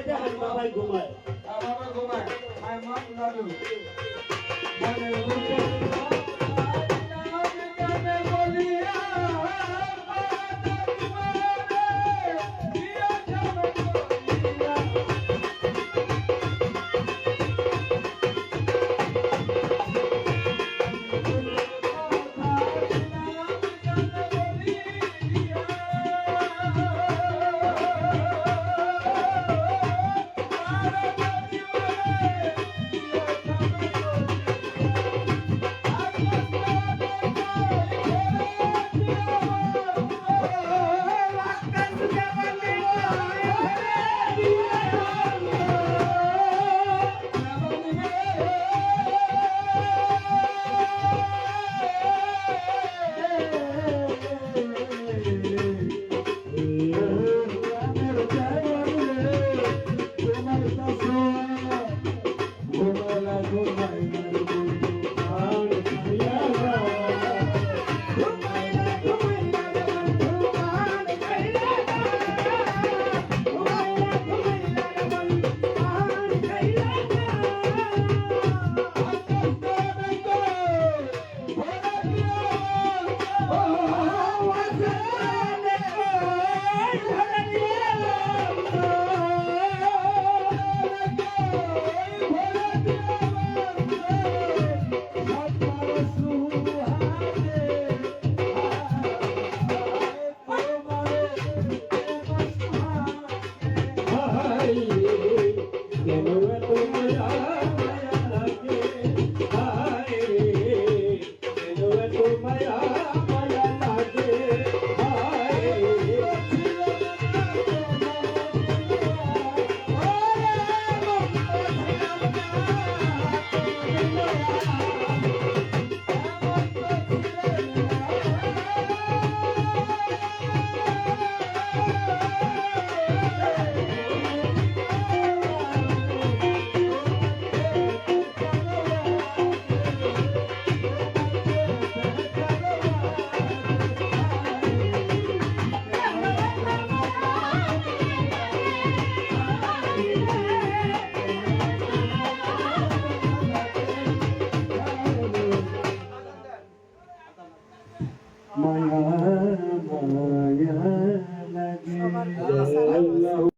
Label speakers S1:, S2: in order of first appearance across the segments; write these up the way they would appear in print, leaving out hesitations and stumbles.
S1: দেখেন বাবাই ঘুমায়
S2: বাবা ঘুমায় আই মাম লালু মনে রূপে আমি বলিয়া
S1: মায়া মায়া লাগে আল্লাহ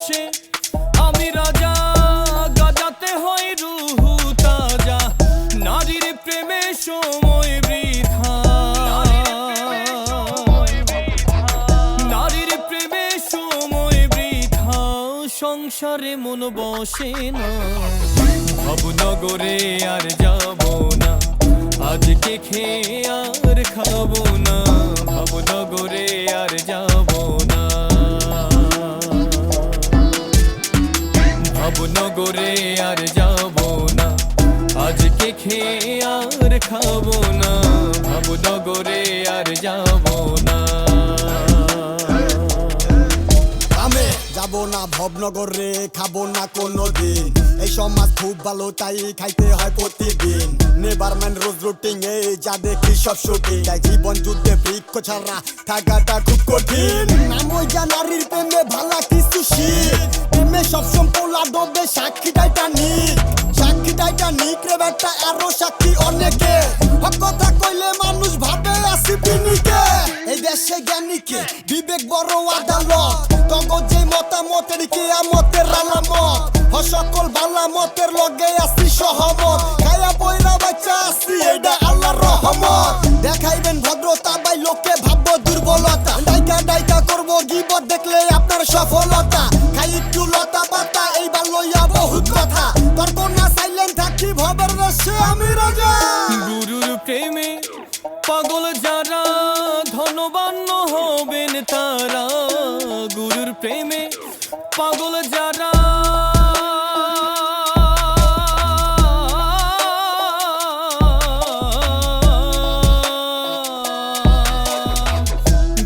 S3: আমি রাজা গাজাতে হয় রুহু তাজা নারীর প্রেমে সময় বৃথা নারীর প্রেমে সময় বৃথা সংসারে মন বসে না ভবনগরে আর যাব না আজকে খেয়ে আর খাবো না ভবনগরে আর যাব না ভবনগরে আর যাব না আজকে খেয়ে আর খাবো না ভবনগরে আর যাব না
S4: আমি যাব না ভবনগরে খাবো না কোনোদিন এই সমাজ খুব ভালো তাই খাইতে হয় প্রতিদিন নেভারম্যান রোজ রুটিং এই যা দেখি সব শুটিং তাই জীবন যুদ্ধে বৃক্ষ ছাড়া থাকাটা খুব কঠিন নাম ওই যা নারীর প্রেমে ভালা কিছু শিখ প্রেমে সবসময় পোলা ডোবে সাক্ষী টাইটানিক রে বেটা আরো সাক্ষী অনেকে হক কথা কইলে মানুষ ভাবে আসি বিনিকে এই দেশে জ্ঞানীকে বিবেক বড় আদালত তগো যে মতামতের কিয়ামতের আলামত সকল বালা মতের লগে আসি সহমত খায়া পয়রা বাচ্চা আসি এটা আল্লাহর রহমত দেখাইবেন ভদ্রতা বাই লোকে ভাববো দুর্বলতা ডাইকা করবো গিবত দেখলে আপনার সফলতা খাই একটু লতা পাতা এইবার লইয়া বহুত কথা তর্ক না সাইলেন্ট থাকি ভবের দেশে আমি রাজা
S3: গুরুর প্রেমে পাগল যারা ধনবান হবেন তারা গুরুর প্রেমে পাগল যারা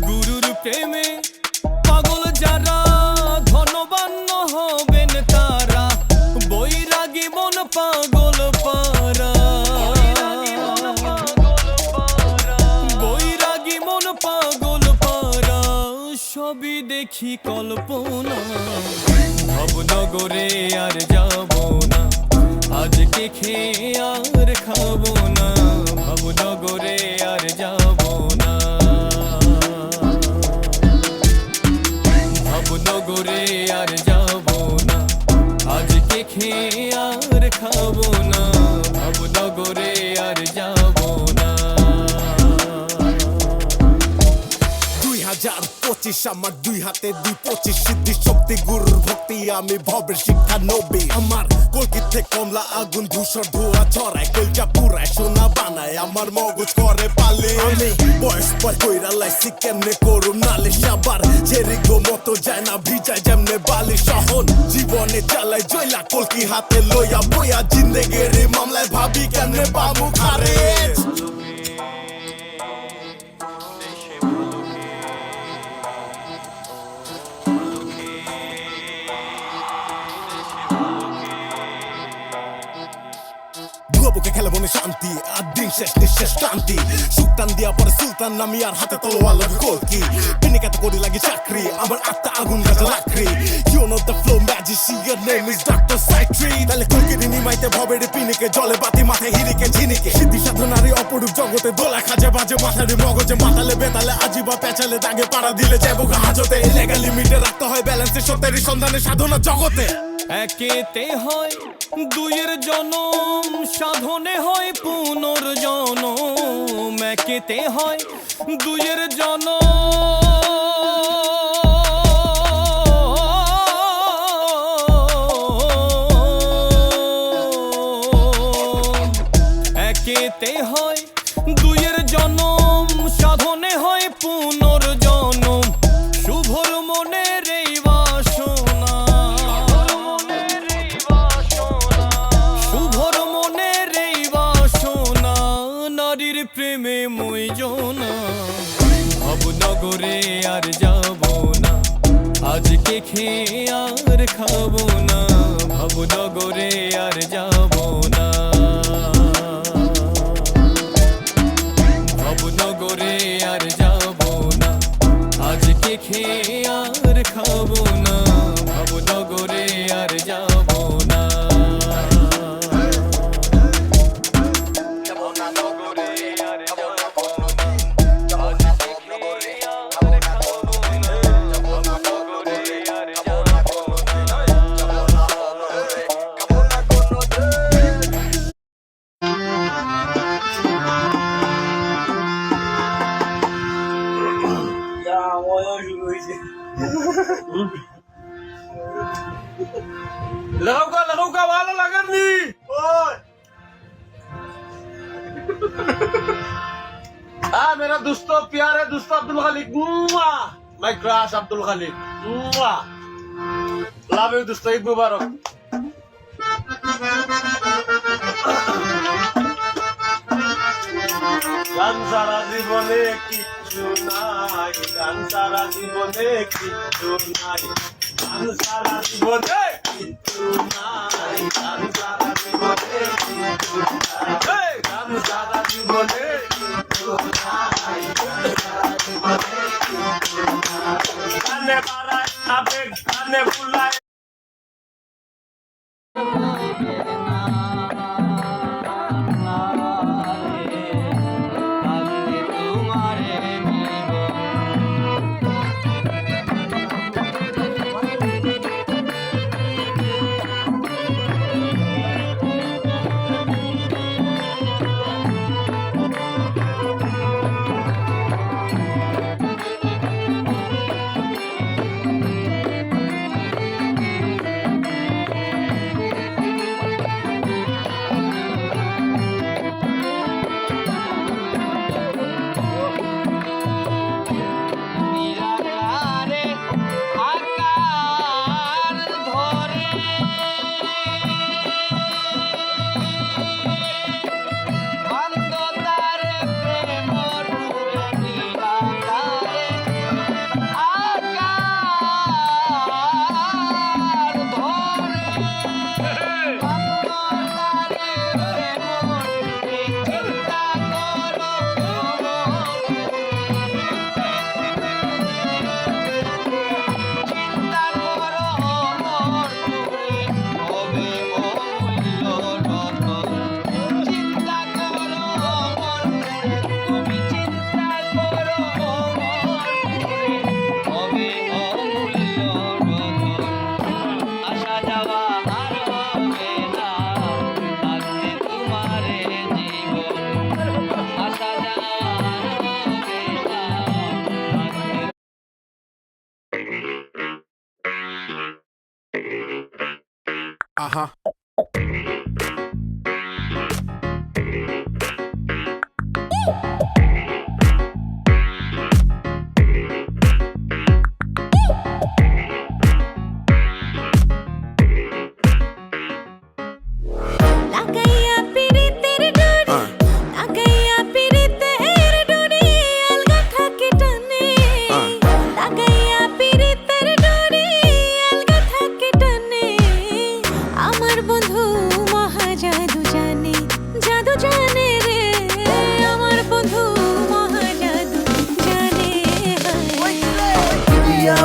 S3: গুরুর প্রেমে পাগল যারা ধনবান হবেন তারা বৈরাগী মন পাগল পারা বৈরাগী মন পাগল পারা সবই দেখি কল্পনা ভবনগরে আর যাব না আজকে খেয়ে আর খাবো না ভবনগরে আর যাব না ভবনগরে আর যাব না আজকে খেয়ে আর খাবো না ভবনগরে আর যাব না
S4: 2025 আমার দুই হাতে 225 সিদ্ধি শক্তি গুরুর ভক্তি আমি ভবের শিক্ষা নবী আমার কলকিতে কমলা আগুন ধূসর ধোয়া ছড়ায় কলজা পুরায় সোনা বানায় আমার মগজ করে পালে আমি বয়স পর কইরা লাইছি কেমনে করুম নালিশ আবার জেরিগো মতো যায় না ভিজায় যেমনে বালি সহন জীবনে চালাই জয়লা কলকি হাতে লইয়া বইয়া জিন্দেগির মামলায় ভাবি কেমনে পাবো খারেজ বুকে খেলে বনে শান্তি আর দিন শেষ নিঃশেষ ক্লান্তি সুলতান দিয়া পরে সুলতান নামি আর হাতে তলোয়ার লাগে কলকি পিনিকাতে করি লাগে চাকরি আমার আত্মা আগুন গাছে লাকড়ি You know the flow magician, your name is Dr. Saitri তাহলে কলকির নিমাইতে ভবের পিনিকে জলে বাতি মাথায় হিরিকে ঝিনিকে সিদ্ধি সাধনারী অপরূপ জগতে দোলা খাজে বাজে মাথারে মগজে মাতালে বেতালে আজিবা পেঁচালে দাগে পাড়া দিলে যাবো হাজতে লেগাল লিমিটে রাখতে হয় ব্যালেন্সে সত্যেরই সন্ধানে সাধনা জগতে
S3: একেতে হয় দুইয়ের জনম সাধনে হয় পুনর্জনম একেতে হয় দুইয়ের একেতে হয় দুইয়ের জনম সাধনে হয় পুনর্জনম শুভর মনের এই বাসনা শুভর মনের এই বাসনা নারীর প্রেমে মইজনা ভবনগরে আর যাব না আজকে খেয়ে আর খাবো না ভবনগরে আর যাব না ভবনগরে আর যাব না আজকে খেয়ে আর খাবো না ভবনগরে আর যাব না ভবনগরে আর যাব না আজকে খেয়ে আর খাবো না ভবনগরে আর যাব না
S5: তোকে ভালো লাগেনি? ওই मेरा दोस्तों प्यारे दोस्त अब्दुल खालिक my crush Abdul Khaliq love you दोस्तों ईद मुबारक গান সারা জীবনে কিছু নাই গান সারা জীবনে কিছু নাই গান সারা জীবনে কিছু নাই গান সারা জীবনে কিছু নাই গান সারা জীবনে কিছু নাই গানে বাড়ায় আবেগ গানে ভুলায়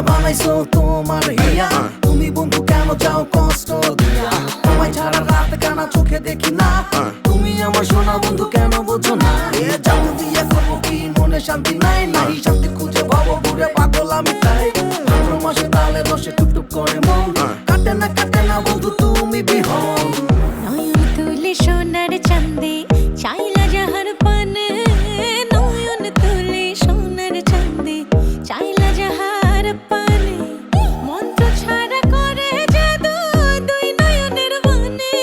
S6: বানাইছো তোমার হিয়া তুমি বন্ধু কেন চাও কষ্ট দিয়া তোমায় ছাড়া রাত কানা চোখে দেখি না তুমি আমার সোনা বন্ধু কেন বোঝো না এ জানো দিয়ে করবো কি মনে শান্তি নাই নাই শান্তি খুঁজে ভাবো ঘুরে পাগল আমি তাই ভাদ্র মাসে তালে রসে টুকটুক করে মন কাটে না বন্ধু তুমি বিহন
S7: নয়ন তুলে সোনার চাঁদে চাইলা যাহার পানে নয়ন তুলে সোনার চাঁদে চাইলা যাহার পানে মন্ত্র ছাড়া করে জাদু দুই নয়নের বনে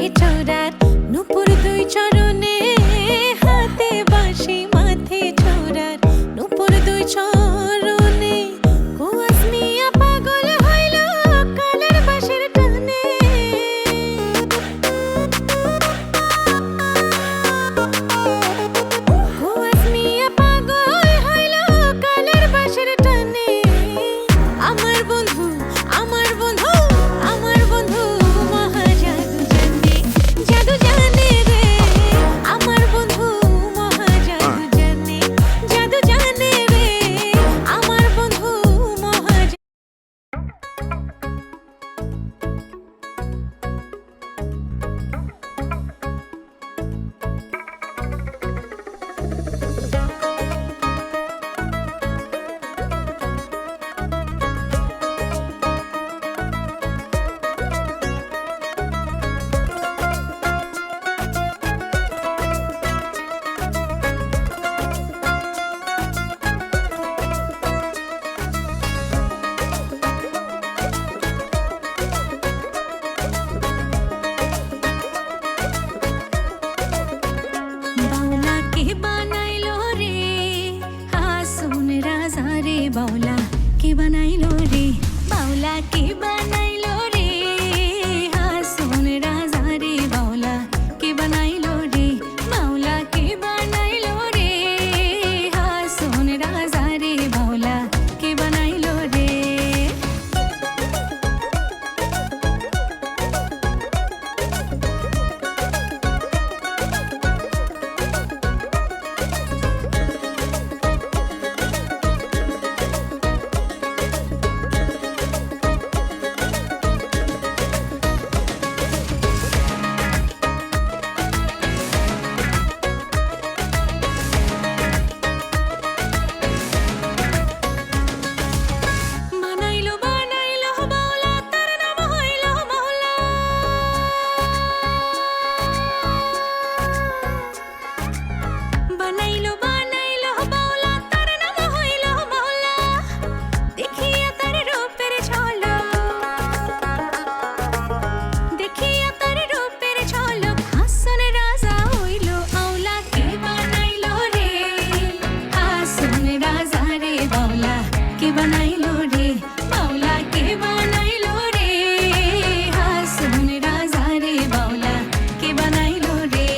S7: মাঝে চোরার নুপুর দুই চরণে হাতে বাঁশি মাথে চোরার নুপুর দুই চরণে কুয়াস মিয়া পাগল হইল কালের বাঁশির টানে কুয়াস মিয়া পাগল হইল কালের বাঁশির টানে আমার বন্ধু আমার বন্ধু আমার বন্ধু মহা জাদু জানে রে আমার বন্ধু মহা জাদু জানে রে আমার বন্ধু মহা বাউলা কে বানাইলো রে হাসুন রাজা রে বাউলা কে বানাইলো রে বাউলা কে বানাইলো রে হাসুন রাজা রে বাউলা কে বানাইলো রে বাউলা কে বানাইলো রে হাসুন রাজা রে বাউলা কে বানাইলো রে বানাইলো বানাইলো বাউলা তার নাম হইলো বাউলা বানাইলো বানাইলো বাউলা তার নাম হইলো বাউলা দেখিয়া তার রূপের ঝলক দেখিয়া তার রূপের ঝলক হাসন রাজা হইলো আউলা কে বানাইলো রে হাসন রাজা রে বাউলা কে বানাইলো রে বাউলা কে বানাইলো রে হাসন রাজা রে বাউলা কে বানাইলো রে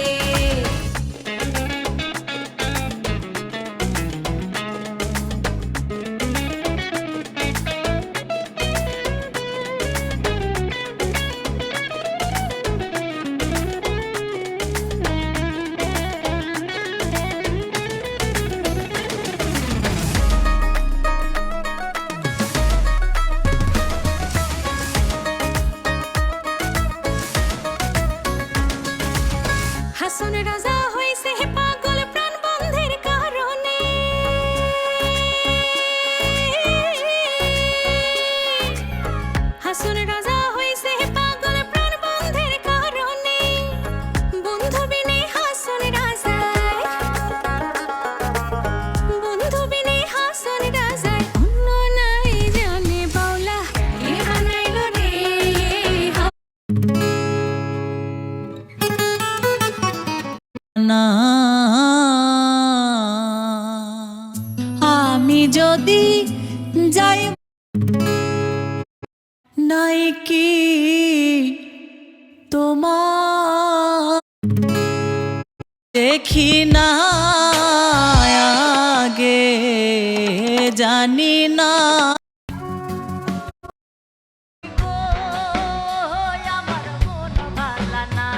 S7: হাসন রাজা হইছে পাগল প্রাণ বন্ধের কারণে হাসন রাজা হইছে পাগল প্রাণ বন্ধের কারণে বন্ধু বিনে হাসন রাজা বন্ধু বিনে হাসন রাজা অন্য নাই জানে বাউলা কে বানাইলো রে
S8: না আমি যদি যাই নাই কি তোমার দেখি না আগে জানি না আমার মন ভালা না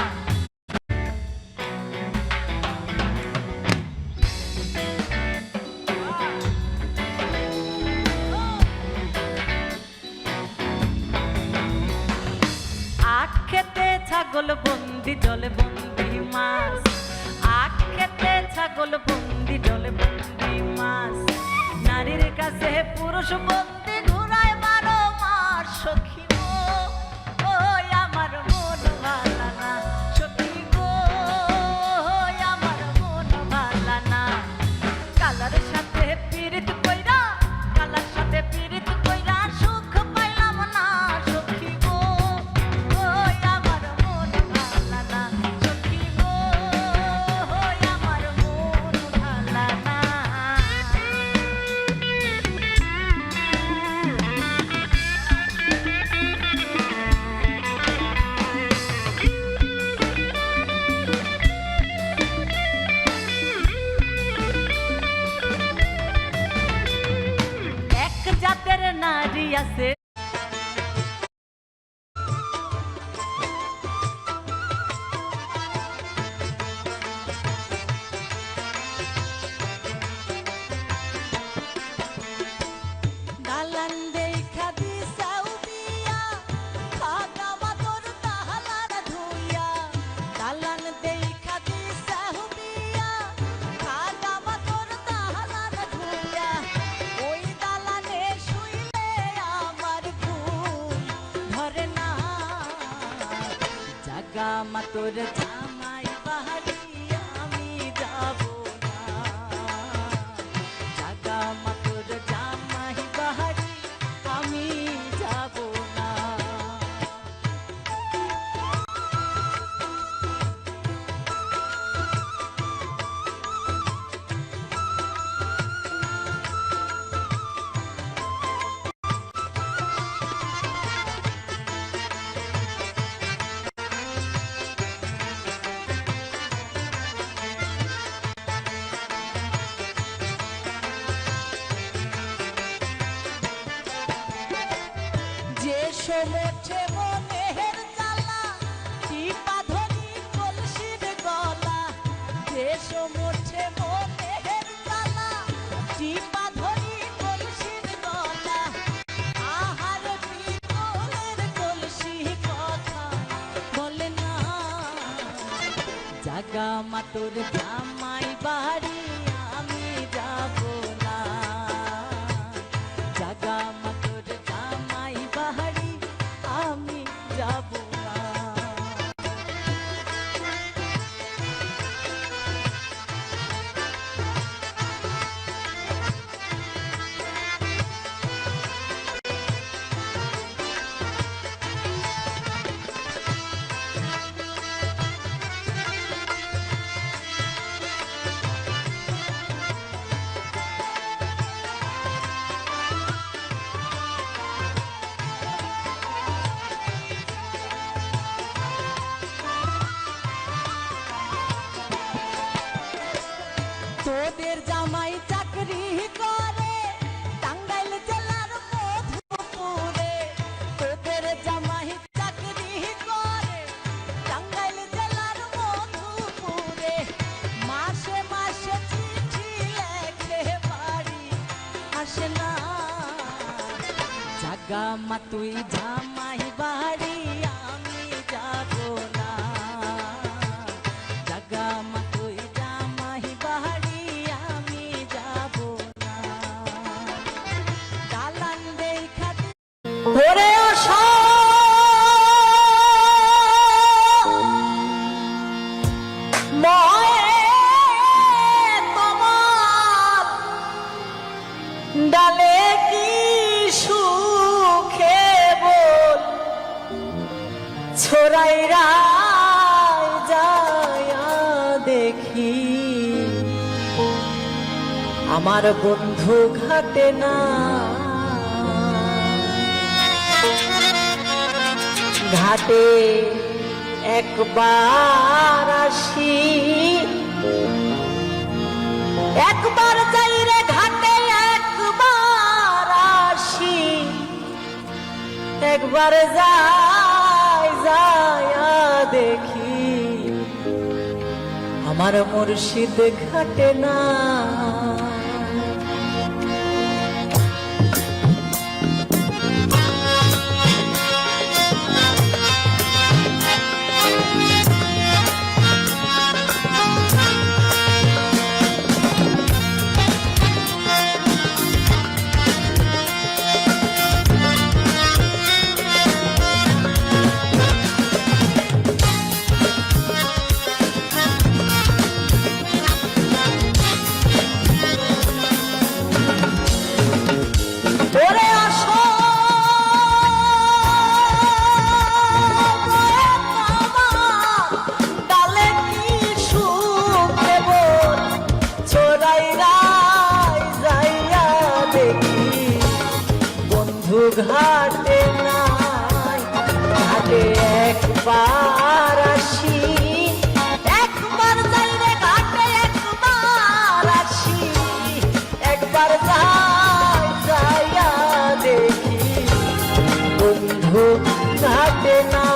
S8: আখ খেতে ছাগল বন্দি জলে বন্দি মাছ আখ খেতে ছাগল বন্দি জলে বন্দি মাছ নারীর কাছে পুরুষ বন্দি ঘুরায় 12 মাস সখী গো ওই আমার মন ভালা না সখী গো আমার মন ভালা না কালার সাথে পীড়িত কইরা কালার সাথে পীড়িত কইরা সুখ পাইলাম না সখী গো ওই আমার মন ভালা মাতোর জামাই বাড়ি আমি যাব না, জাগা মাতোর জামাই বাড়ি আমি যাব না। যে সমোঠে মনের জ্বালা টিপা ধরি কলসির গলা, যে সমোঠে মনের জ্বালা টিপা ধরি কলসির গলা, আহার বিকলের কলসি কথা বলে না, জাগা মাতোর জামাই বাড়ি আমি যাব না, জাগা মাতোর জামাই বাড়ি আমি যাব না। তোদের জামাই চাকরি করে টাঙ্গাইল জেলার মধুপুরে, তোদের জামাই চাকরি করে টাঙ্গাইল জেলার মধুপুরে, মাসে মাসে চিঠি লেখে বাড়ি আসে না, জাগা মা তুই জামাই বাড়ি আমি যাব না, জাগা মা তুই জামাই বাড়ি আমি যাব না। দালান দেখা ওরে আসো ময়ে তোমার ডালে কি সুখে বল ছোড়াইরা যায়া দেখি, আমার বন্ধু ঘাটে না, ঘাটে একবার আসি, একবার যাই রে ঘাটে একবার আসি, একবার যাই যায়া দেখি, আমার মুর্শিদ ঘাটে না। ঘাটে নাই ঘাটে একবার আসি, একবার যাই রে ঘাটে একবার আসি, একবার যাই যাইয়া দেখি বন্ধু ঘাটে না।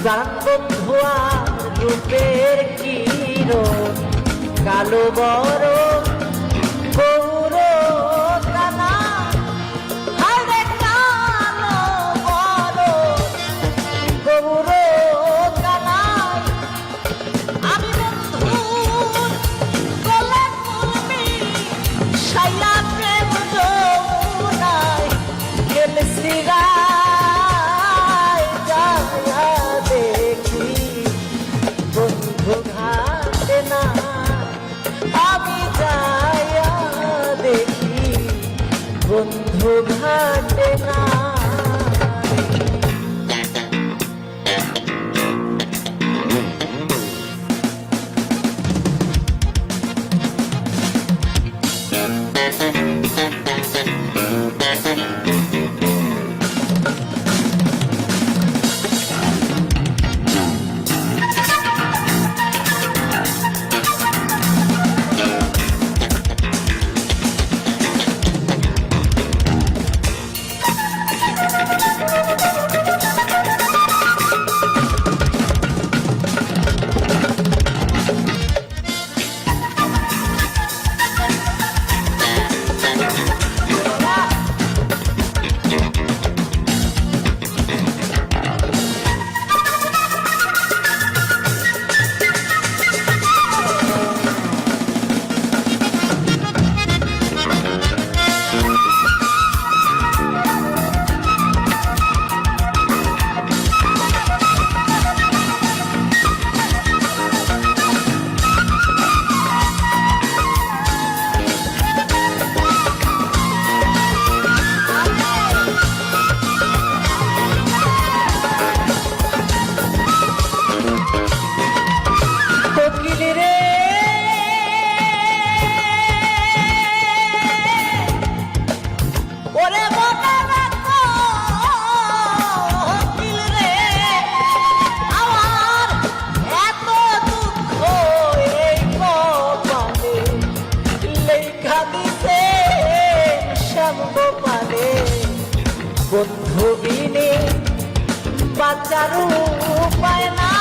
S8: জান বন্ধু আর রূপের কিরণ কালো বড় গৌর কানা হারে কালো বড় গৌর কানা আমি বন্ধুর গলে ফুলমি সাইয়া প্রেম যমুনায় গেলছি গায় যায়া দেখি বন্ধু ঘাটে না আমি যায়া দেখি বন্ধু ঘাটে না বন্ধু বিনে বাঁচার উপায় না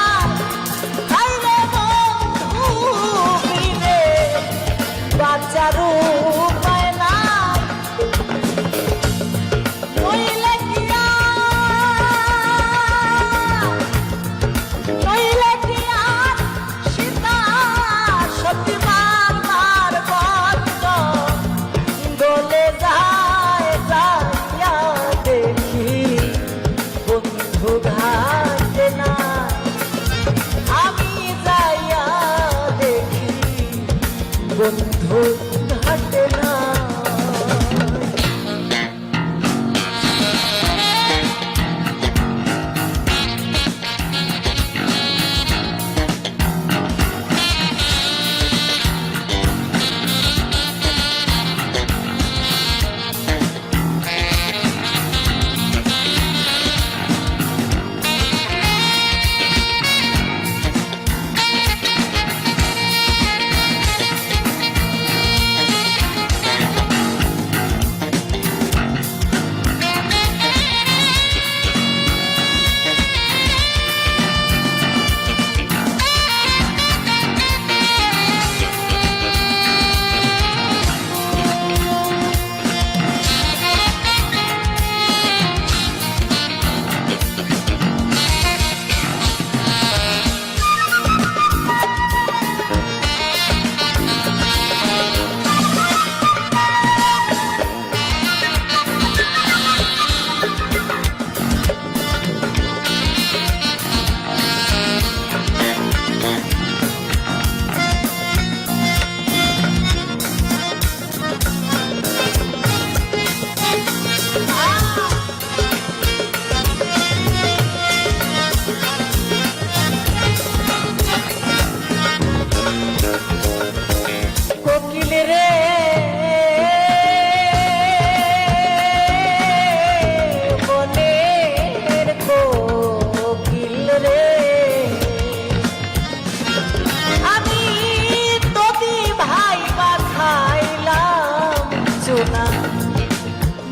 S8: হায়রে বন্ধু বিনে বাঁচার উপায় না নইলে কি আর সীতা সত্যি মার বন্ধ গলে যায় যাইয়া দেখি বন্ধু ঘাটে না আমি যাইয়া দেখি বন্ধু ঘাটে না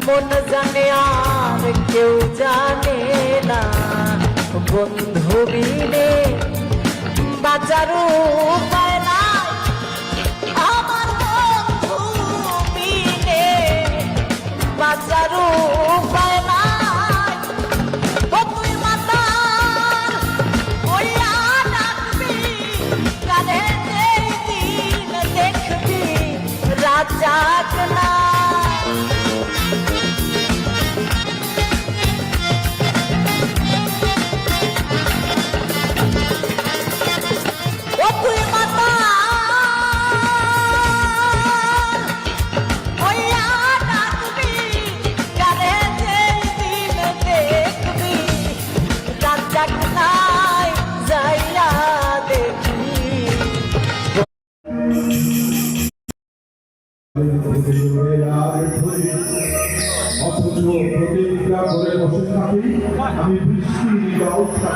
S8: মন জানে আর কেউ জানে না বন্ধু বিনে বাঁচার উপায় নাই, আমার বন্ধু বিনে বাঁচার উপায় নাই। ও তুই মাতার ওইয়া ডাকবি, কানে যেই দিন দেখবি রাত জাগ না।
S1: অথচ প্রতিজ্ঞা করে বসে থাকি আমি বৃষ্টির ব্যবস্থা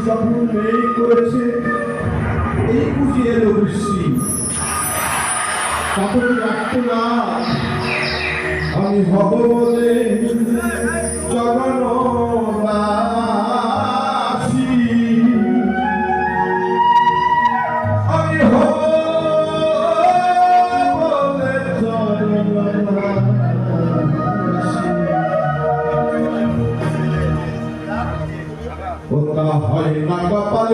S1: যখন মেঘ করেছে এই বুঝি এলো বৃষ্টি তখন রাখতো না আমি হব বলে জগানো বাসি আমি হব বলে জগানো ওটা হয় না কপাল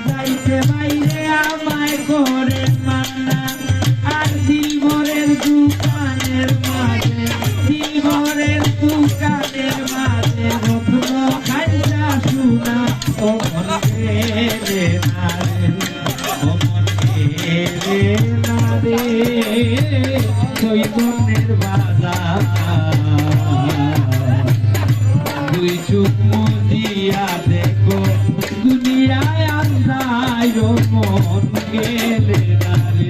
S2: যাইতে বাইরে আমায় ঘরের মান্না আর দিলভরের দোকানের মাঝে দিলভরের দোকানের মাঝে রত্ন খাইলা শুনা ও মনে রে নারে ও মনে রে নারে চৈতন্যের বাজার দুই চোখ মজিয়া দেখো দুনিয়ায় আন্দায় মন গেলে নারে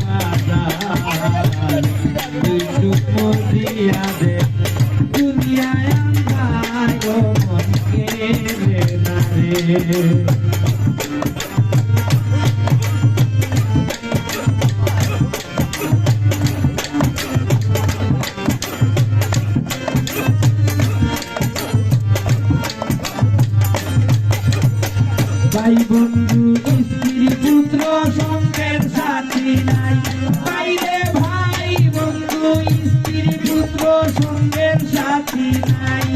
S2: বাজার তুই চুমো দিয়া দে দুনিয়ায় আন্ধার গো মন কেড়ে না রে ভাই বন্ধু স্ত্রী পুত্র সঙ্গের সাথী নাই ভাই রে ভাই বন্ধু স্ত্রী পুত্র সঙ্গের সাথী নাই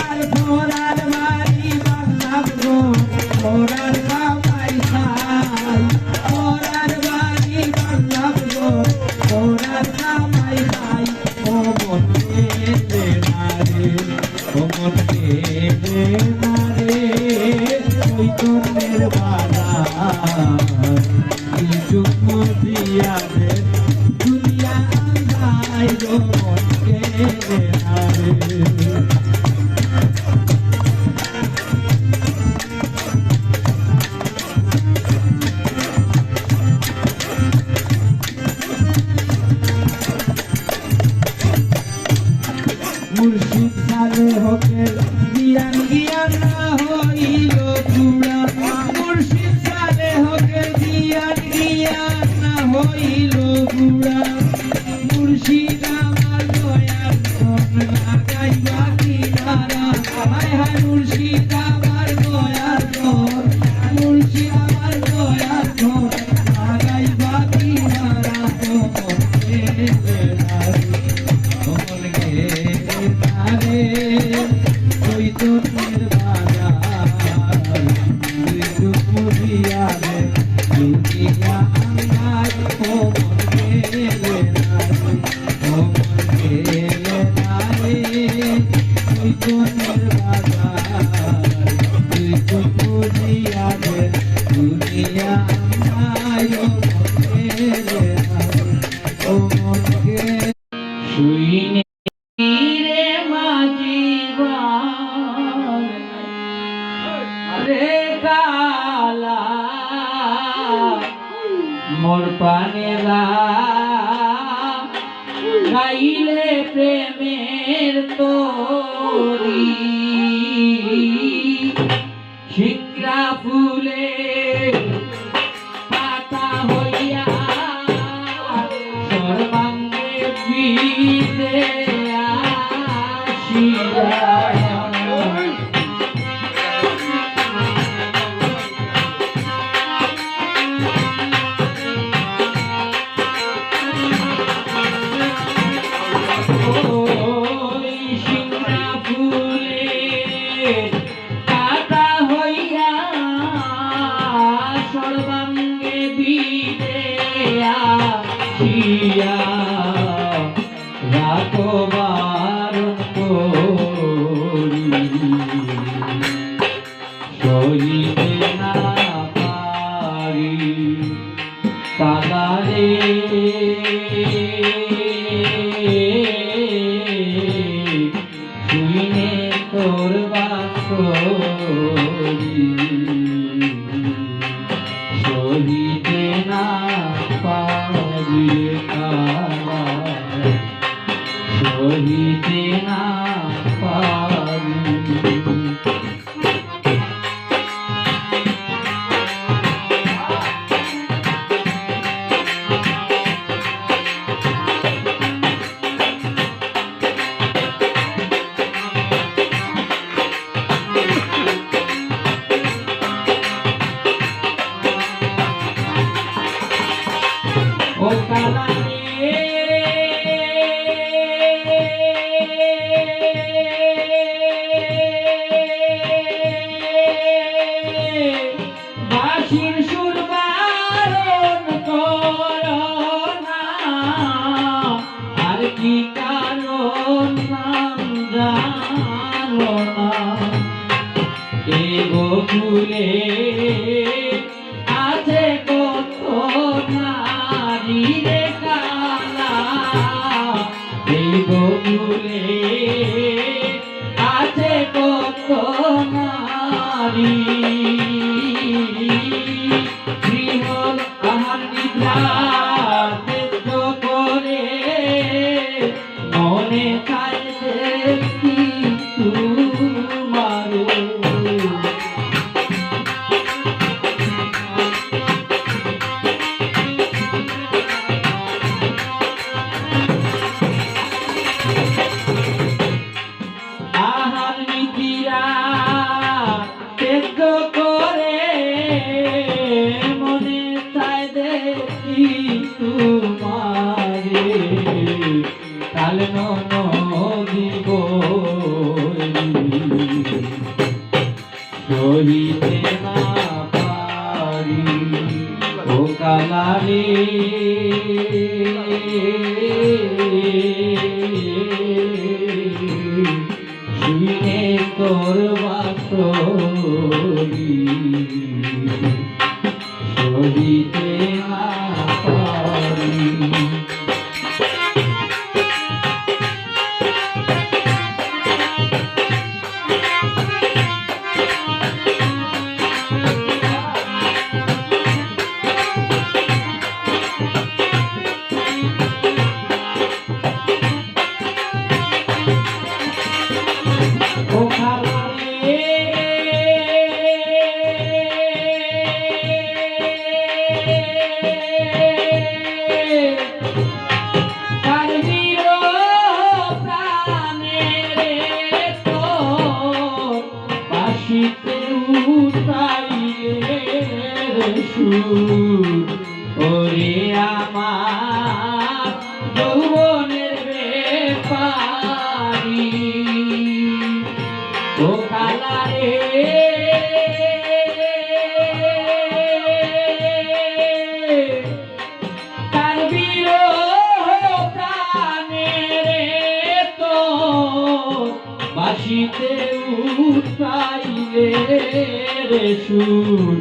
S2: আর ঘোড়ার বাড়ি বাংলার গো ঘোড়ার কামাই খাই ঘোড়ার বাড়ি বাংলার গো ঘোড়ার কামাই খাই ও মন কেড়ে মারে ও মন কেড়ে মারে ওই তোর বাজার চুমো দিয়া দে দুনিয়া আন্ধার গো মন কেড়ে মারে মুর্শিদ সালে হোকে জ্ঞান জ্ঞান না হইল চূড়া মুর্শিদ সালে হোকে জ্ঞান জ্ঞান না হইল চূড়া মুর্শিদ আমার দয়ার ধন লাগাইবা কিনারা হায় হায় মুর্শিদ আমার দয়ার ধন মুর্শিদ আমার দয়ার ধন লাগাইবা কিনারা তোমার ওই তোর বাজার তুই চুমো দিয়া দে দুনিয়া আন্ধার ও মন কেড়ে না রে ও মন কেড়ে না রে ওই তোর বাজার তুই চুমো দিয়া দে দুনিয়া আন্ধার ও মন কেড়ে না রে ও মন কেড়ে শুইনে রে মাঝিবার রে কালা মোর পানেরা গাইলে প্রেমের তোরি শিক্রা ফুলে পাতা হইয়া সর্বাঙ্গে বিদে সর্বাঙ্গে বিদে আসিয়া রাখো বারণ করি সহিতে না পারি কাদারে শুনে তোর বাক্য সহিতে না পারি কালা সহিতে না পারি ও কালা বাঁশির সুর বারণ করো না আর কি কারণ নাম জানো না এ গোকুলে আছে কত নারী রে কাল দিব সহিতে না পারি ও কালারে শুনে তোর বাসরি সহিতে না পারি ওরে আমার যৌবনের ব্যাপারি ও কালারে তার বিরহ প্রাণে তো বাসিতে উঠাইলে রে সুর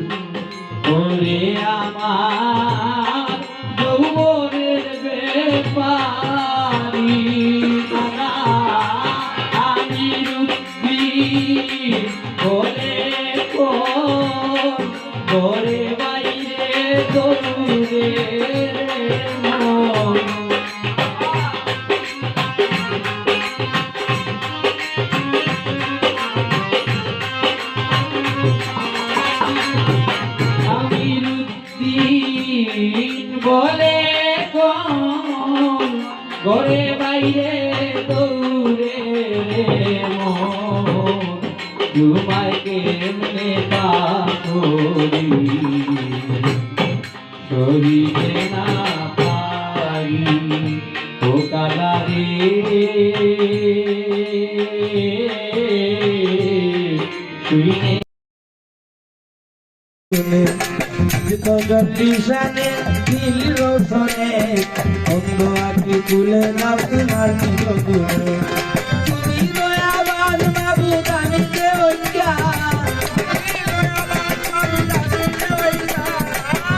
S2: ওরে আমার যৌবনের ব্যাপারি আমি রুক্তি বলে ঘরে বাইরে দৌড়ে বলে ঘরে বাইরে দৌড়ে তোমায় কেমনে পারি সরিতে না পারি ও কালারে শুনে
S9: জগদীশানে নীল রোশনে অন্ধ আঁকি তুলে নাও তোমার নিরগুণে তুমি দয়াবান বাবু দানিতে ওইটা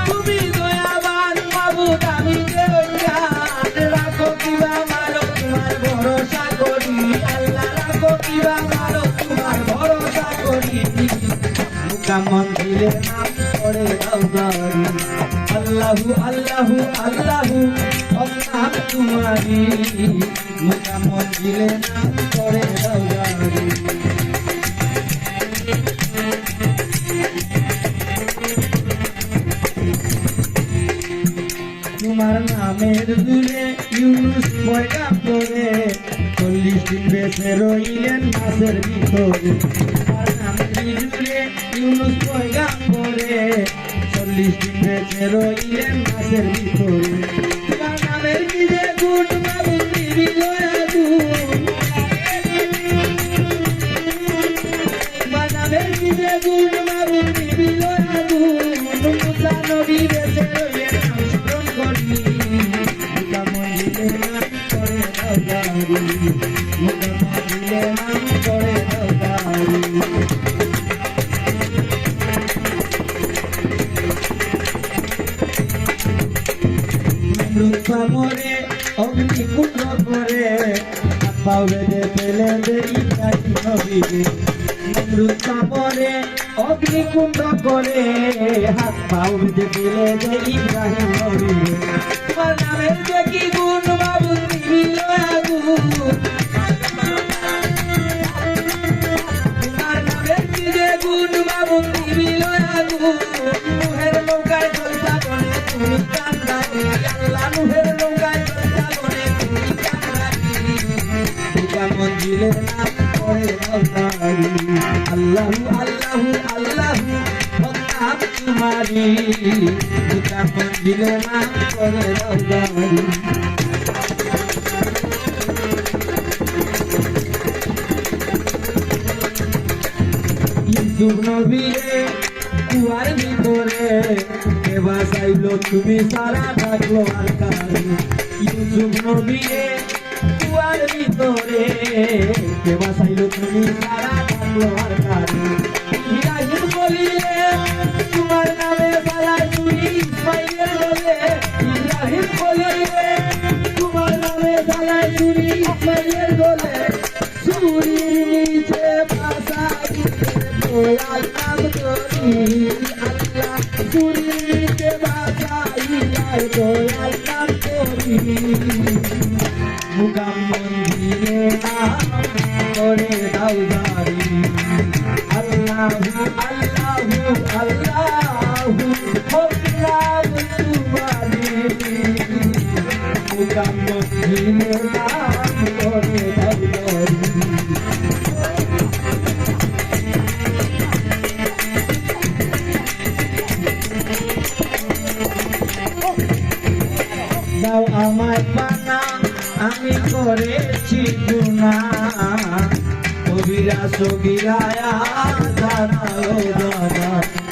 S9: তুমি দয়াবান বাবু দানিতে ওইটা রাখো কিবা মারো তোমার ভরসা করি আল্লাহ রাখো কিবা মারো তোমার ভরসা করি মন্দিরে নাম করে দাওদারি আল্লাহু আল্লাহু আল্লাহু নাম তোমারি মুকা মন্দিরে নাম করে দাওদারি তোমার নামের দূরে ইউনুস পয়গা পড়ে 40 দিন বেঁচে রইলেন মাছের ভিতরে তোমার নামের দূরে ইউনুস পয়গা পড়ে 40 দিন বেঁচে রইলেন মাছের ভিতরে তোমার নামের কি যে গুণ বাবু দিবি গুণ তোমার নামের কি যে গুণ বাবু দিবি গুণ মুসা নবী বেঁচে রইলেন মরে অগ্নিকুণ্ড করে পাও বেঁধে ফেলে দেরি কাটি নবীরে মৃত্যা মরে অগ্নিকুণ্ড করে হাত পাও বেঁধে ফেলে দেরি ইব্রাহিম নবীরে তোমার নামের দেখি গুণ বাবু দিল আগুন তোমার নামের কি যে গুণ বাবু দিল আগুন মুহের নৌকায় চলতা বলে তুমি কান্দানি আল্লাহ মুহের নৌকায় চলতা বলে তুমি কান্দানি দুটা মন্দিরে নাম করে দাওদারি আল্লাহু আল্লাহু আল্লাহু নাম তোমারি দুটা মন্দিরে নাম করে দাওদারি ইউসুফ নবীরে কুয়ার ভিতরে কে বাঁচাইলো তুমি সারা থাকলো আর কারে ইউসুফ নবীরে কুয়ার ভিতরে কে বাঁচাইলো তুমি সারা থাকলো আর কারে ইব্রাহিম বলিলে তোমার নামে সারা চুরি ইসমাইলের বলে ইব্রাহিম বলিলে তোমার নামে সারা চুরি ইসমাইলের বলে চুরির নিচে বাঁচাইলে দয়াল নাম করি আল্লাহ চুরির নিচে বাঁচাইলে দয়াল নাম করি মুকাম্মল দিনে নাম করে দাও জারি আল্লাহু আল্লাহু আল্লাহু হকরাম তুমারি মুকাম্মল দিনে নাম করে দাও জারি দাও আমায় পানা আমি করেছি গুনাহ কবিরা সগীরায়া জানালো